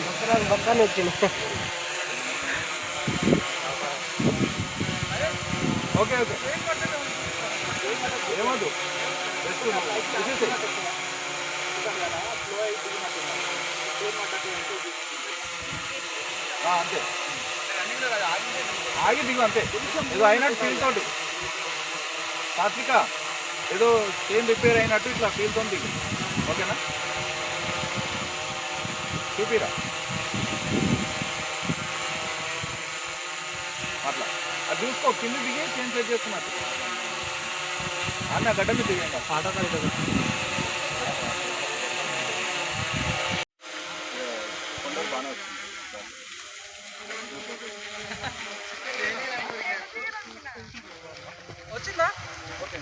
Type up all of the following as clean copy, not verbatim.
బక్కరాలు బక్కనే వచ్చింది. Okay okay ఏమద్దు అంతే ఆగి దిగు అంతే. ఏదో అయినట్టు ఫీల్ తోటి సాత్విక ఏదో చైన్ రిపేర్ అయినట్టు ఇట్లా ఫీల్ తోటి దిగు. ఓకేనా చూపిరా అట్లా అది చూసుకో. కింద దిగి చైన్ సెట్ చేసుకున్నట్టు అన్న గడ్డ మీద దిగండి. ఆటో కలిసి కొండలు బాగానే వచ్చింది. వచ్చిందా? ఓకే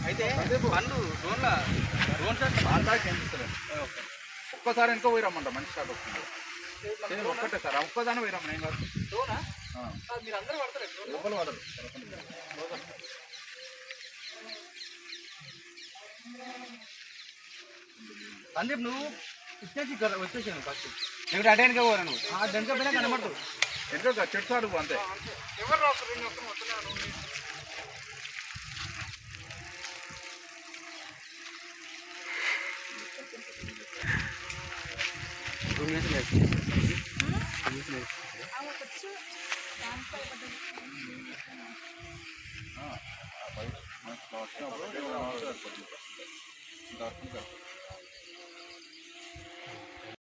అయితే పండు డ్రోన్ షాట్ కాంటాక్ట్ ఏం ఇస్తారు. ఒక్కసారి వెనుక పోయిరమ్మంట మంచి షాట్ వస్తుంది. ఒక్కటే సార్ ఒక్కదాన్ని పోయిరమ్మ నేను కాదు. మీరు అందరూ పడతారు ఎవరు పడరు. సందీప్ నువ్వు ఇచ్చేసి వచ్చేసాను ఫస్ట్. నువ్వు అటెండ్గా పోరా నువ్వు వెనక పోయినా కనబడతావు. వెనుక చెట్టు అడుగు అంతే. ఎవరు రాస్తారు